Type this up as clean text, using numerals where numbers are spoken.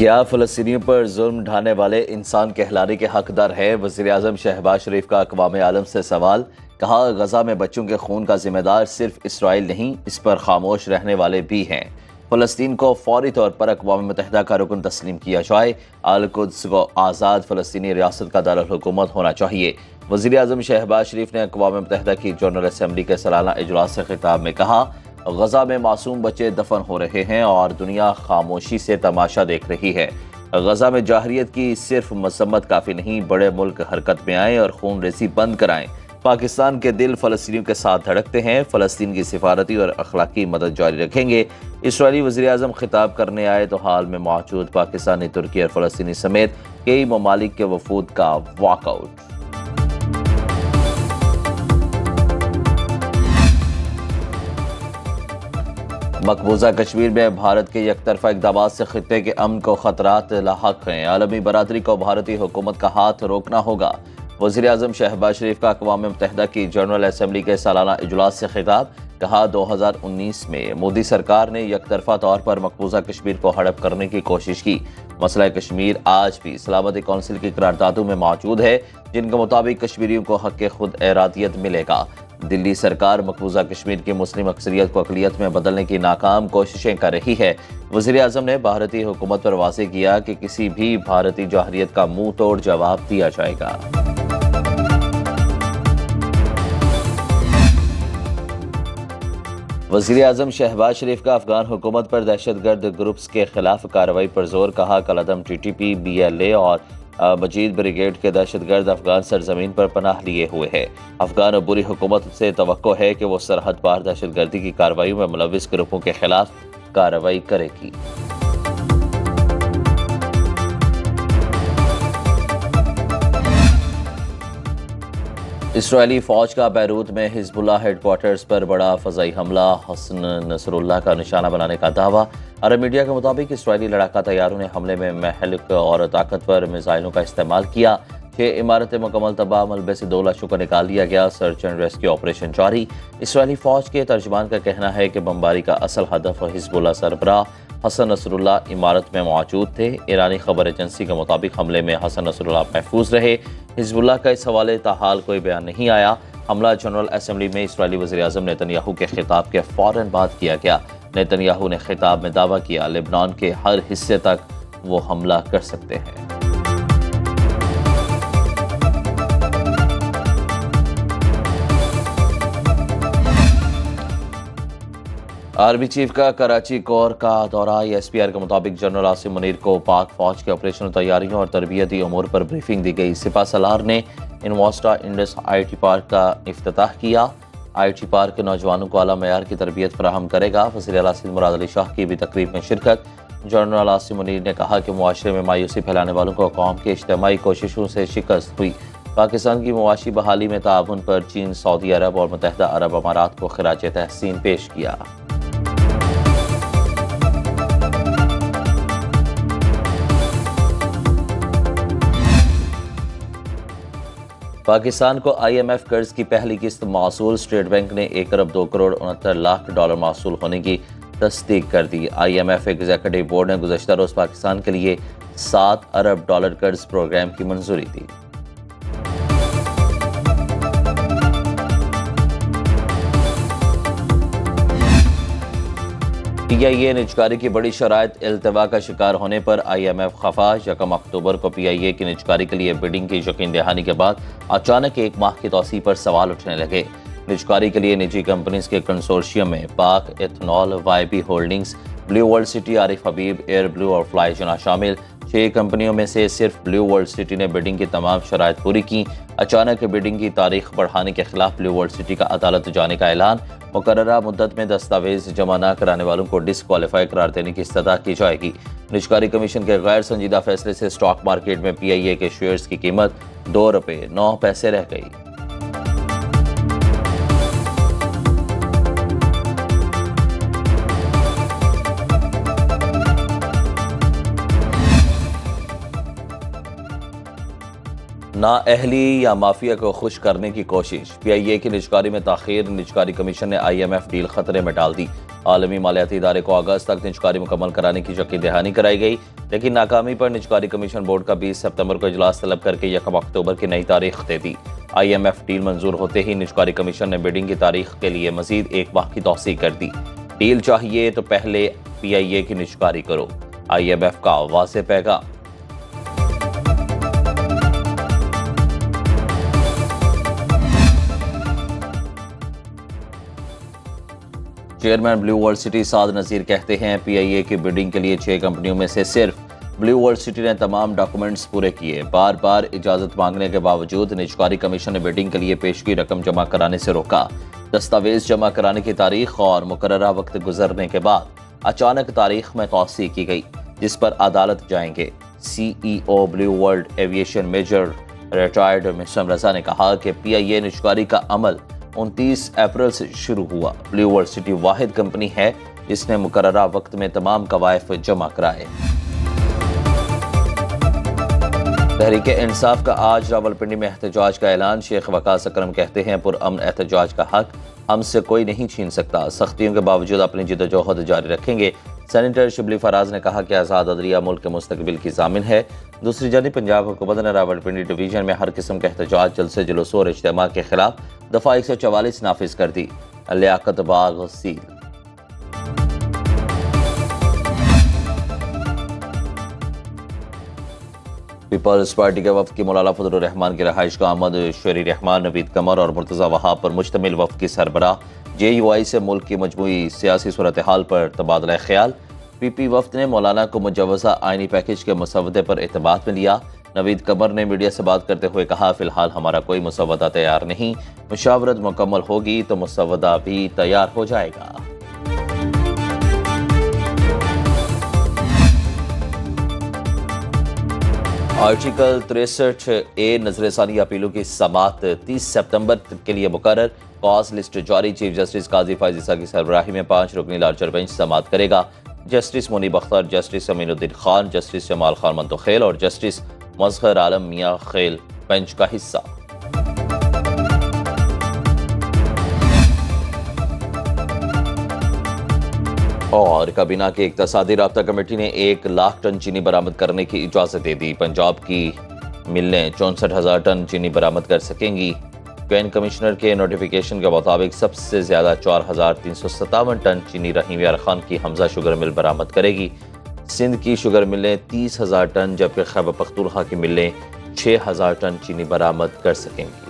क्या फ़लस्तीनियों पर जुल्म ढाने वाले इंसान कहलाने के हकदार है? वज़ीर-ए-आज़म शहबाज शरीफ का अक़वाम आलम से सवाल। कहा, गज़ा में बच्चों के खून का जिम्मेदार सिर्फ इसराइल नहीं, इस पर खामोश रहने वाले भी हैं। फ़लस्तीन को फौरी तौर पर अक़वाम मुत्तहिदा का रुकन तस्लीम किया जाए। अल-कुद्स को आज़ाद फ़लस्तीनी रियासत का दारुल हुकूमत होना चाहिए। वज़ीर-ए-आज़म शहबाज शरीफ ने अक़वाम मुत्तहिदा की जनरल असम्बली के सालाना इजलास से खिताब में कहा, गज़ा में मासूम बच्चे दफन हो रहे हैं और दुनिया खामोशी से तमाशा देख रही है। गज़ा में जाहरियत की सिर्फ मसम्मत काफ़ी नहीं, बड़े मुल्क हरकत में आएँ और खून रेसी बंद कराएँ। पाकिस्तान के दिल फ़लस्तीनियों के साथ धड़कते हैं। फ़लस्तीन की सिफारती और अखलाकी मदद जारी रखेंगे। इसराइली वज़ीर-ए-आज़म खिताब करने आए तो हाल में मौजूद पाकिस्तानी, तुर्की और फ़लस्तीनी समेत कई ममालिक के वफूद का वॉकआउट। मकबूजा कश्मीर में भारत के यकतरफा इक़दाम से खित्ते के अमन को खतरात लाहक हैं। आलमी बरादरी को भारतीय हुकूमत का हाथ रोकना होगा। वज़ीर-ए-आज़म शहबाज शरीफ का अक़वाम मुत्तहिदा की जनरल असम्बली के सालाना इजलास से खिताब। कहा, 2019 में मोदी सरकार ने यकतरफा तौर पर मकबूजा कश्मीर को हड़प करने की कोशिश की। मसला कश्मीर आज भी सलामती कौंसिल की करारदादों में मौजूद है, जिनके मुताबिक कश्मीरियों को हक़ खुद इरादियत मिलेगा। दिल्ली सरकार मकबूजा कश्मीर की मुस्लिम अक्सरियत को अक़लियत में बदलने की नाकाम कोशिशें कर रही है। वज़ीर-ए-आज़म ने भारतीय हुकूमत पर वाज़ेह किया कि किसी भी भारतीय जाहरियत का मुंह तोड़ जवाब दिया जाएगा। वज़ीर-ए-आज़म शहबाज शरीफ का अफगान हुकूमत पर दहशतगर्द ग्रुप्स के खिलाफ कार्रवाई पर जोर। कहा, कलअदम TTP, BLA और मजीद ब्रिगेड के दहशतगर्द अफगान सरजमीन पर पनाह लिए हुए हैं। अफगान अबूरी हुकूमत से तवक्को है कि वो सरहद पार दहशतगर्दी की कार्रवाई में मुलविस ग्रुपों के खिलाफ कार्रवाई करेगी। इसराइली फ़ौज का बैरूत में हिजबुल्लाह हेडक्वार्टर्स पर बड़ा फ़ज़ाई हमला, हसन नसरुल्लाह का निशाना बनाने का दावा। अरब मीडिया के मुताबिक इसराइली लड़ाका तैयारों ने हमले में महलिक और ताकतवर मिसाइलों का इस्तेमाल किया। 6 इमारतें मुकम्मल तबाह, मलबे से 2 लाशों को निकाल लिया गया। सर्च एंड रेस्क्यू ऑपरेशन जारी। इसराइली फ़ौज के तर्जमान का कहना है कि बमबारी का असल हदफ हिजबुल्लाह सरबराह हसन नसरुल्लाह इमारत में मौजूद थे। ईरानी खबर एजेंसी के मुताबिक हमले में हसन नसरुल्लाह महफूज रहे। हिजबुल्लाह का इस हवाले ताहाल कोई बयान नहीं आया। हमला जनरल असम्बली में इसराइली वज़ीर-ए-आज़म नेतन्याहू के खिताब के फ़ौरन बाद किया गया। नेतन्याहू ने खिताब में दावा किया, लेबनान के हर हिस्से तक वो हमला कर सकते हैं। आर्मी चीफ का कराची कोर का दौरा। SPR के मुताबिक जनरल आसिम मुनीर को पाक फौज के ऑपरेशनल तैयारियों और तरबियती उमूर पर ब्रीफिंग दी गई। सिपा सलार ने इन्वास्टा इंडस IT पार्क का इफ्तिताह किया। IT पार्क नौजवानों को आला मयार की तरबियत फराहम करेगा। वज़ीर आला सिंध मुराद अली शाह की भी तकरीब में शिरकत। जनरल आसिम मुनीर ने कहा कि मुआशरे में मायूसी फैलाने वालों को कौम की इज्तिमाई कोशिशों से शिकस्त हुई। पाकिस्तान की मुआशी बहाली में ताउन पर चीन, सऊदी अरब और मुत्तहिदा अरब अमारात को खिराज तहसीन पेश किया। पाकिस्तान को IMF कर्ज की पहली किस्त मौसूल। स्टेट बैंक ने 1 अरब 2 करोड़ 69 लाख डॉलर मौसूल होने की तस्दीक कर दी। IMF एग्जीक्यूटिव बोर्ड ने गुज़श्ता रोज़ पाकिस्तान के लिए 7 अरब डॉलर कर्ज प्रोग्राम की मंजूरी दी। PIA निजकारी की बड़ी शराइत इल्तवा का शिकार होने पर IMF खफा। 1 अक्टूबर को PIA की निजकारी के लिए बिडिंग की यकीन दहानी के बाद अचानक 1 माह की तौसीह पर सवाल उठने लगे। निजकारी के लिए निजी कंपनीज के कंसोर्शियम में Pak Ethanol, YB Holdings, Blue World City, Arif Habib, Air Blue और फ्लाई जना शामिल। 6 कंपनियों में से सिर्फ ब्लू वर्ल्ड सिटी ने बिडिंग की तमाम शराइत पूरी की। अचानक बिडिंग की तारीख बढ़ाने के खिलाफ ब्लू वर्ल्ड सिटी का अदालत जाने का ऐलान। मुकर्ररा मुद्दत में दस्तावेज जमा न कराने वालों को डिस्क्वालीफाई करार देने की इस्तदा की जाएगी। निजकारी कमीशन के गैर संजीदा फैसले से स्टॉक मार्केट में PIA के शेयर्स की कीमत 2 रुपये 9 पैसे रह गई। नाअहली या माफिया को खुश करने की कोशिश। PIA की निजकारी में ताखीर। निजकारी कमीशन ने IMF डील खतरे में डाल दी। आलमी मालियाती इदारे को अगस्त तक निजकारी मुकम्मल कराने की यकीन दहानी कराई गई, लेकिन नाकामी पर निजकारी कमीशन बोर्ड का 20 सितंबर को इजलास तलब करके 1 अक्टूबर की नई तारीख दे दी। IMF डील मंजूर होते ही निजकारी कमीशन ने बिडिंग की तारीख के लिए मजीद एक माह की तौसीक कर दी। डील चाहिए तो पहले PIA की निजकारी करो, IMF का वाज़ेह पैगाम। चेयरमैन ब्लू वर्ल्ड सिटी साद नज़ीर कहते हैं PIA की बिडिंग के लिए 6 कंपनियों में से सिर्फ ब्लू वर्ल्ड सिटी ने तमाम डॉक्यूमेंट्स पूरे किए। बार बार इजाज़त मांगने के बावजूद निजकारी कमीशन ने बिडिंग के लिए पेश की रकम जमा कराने से रोका। दस्तावेज जमा कराने की तारीख और मुकर्ररा वक्त गुजरने के बाद अचानक तारीख में तौसी की गई, जिस पर अदालत जाएंगे। CEO Blue World Aviation major retired Misam Raza ने कहा कि PIA निजकारी का अमल 29 अप्रैल से शुरू हुआ। ब्लू वर्ल्ड सिटी वाहिद कंपनी है जिसने मुकर्ररा वक्त में तमाम कवायफ जमा कराए। तहरीक इंसाफ का आज रावलपिंडी में एहतजाज का ऐलान। शेख वकास अकरम कहते हैं पुरअमन एहतजाज का हक हमसे कोई नहीं छीन सकता, सख्तियों के बावजूद अपनी जिद्दोजहद जारी रखेंगे। सेनेटर शिबली फराज ने कहा कि आज़ाद अदलिया मुल्क के मुस्तकबिल की जामिन है। दूसरी जानिब पंजाब हुकूमत ने रावलपिंडी डिवीजन में हर किस्म के एहतजाज, जलसे जुलूस और इज्तिमा के खिलाफ दफ़ा 144 नाफिज कर दी। लियाकत बाग सील। पीपल्स पार्टी के वफ्द की मौलाना फजलुर रहमान की रहाइश का अहमद शरी रहमान, नवीद कमर और मुर्तज़ा वहाब पर मुश्तमिल वफ्द की सरबराह JUI से मुल्क की मजमूई सियासी सूरत हाल पर तबादला ख्याल। PP वफ्द ने मौलाना को मुजव्वज़ा आइनी पैकेज के मसवदे पर एतमाद में लिया। नवीद कमर ने मीडिया से बात करते हुए कहा, फिलहाल हमारा कोई मसवदा तैयार नहीं, मुशावरत मुकम्मल होगी तो मसवदा भी तैयार हो जाएगा। आर्टिकल 63A नजरसानी अपीलों की समाअत 30 सितंबर के लिए मुकर्रर। कॉज लिस्ट जारी। चीफ जस्टिस काजी फायज ईसा की सरबराही में 5 रुकनी लार्जर बेंच समाअत करेगा। Justice Munib Akhtar, justice Aminuddin Khan, justice Jamal Khan Mandokhail और जस्टिस मज़हर आलम मियां खेल बेंच का हिस्सा। और काबीना की इक्तसादी राब्ता कमेटी ने 1 लाख टन चीनी बरामद करने की इजाज़त दे दी। पंजाब की मिलें 64,000 टन चीनी बरामद कर सकेंगी। कैन कमिश्नर के नोटिफिकेशन के मुताबिक सबसे ज़्यादा 4,357 टन चीनी रहीम यार खान की हमजा शुगर मिल बरामद करेगी। सिंध की शुगर मिलें 30,000 टन, जबकि खैबर पख्तूनख्वा की मिलें 6,000 टन चीनी बरामद कर सकेंगी।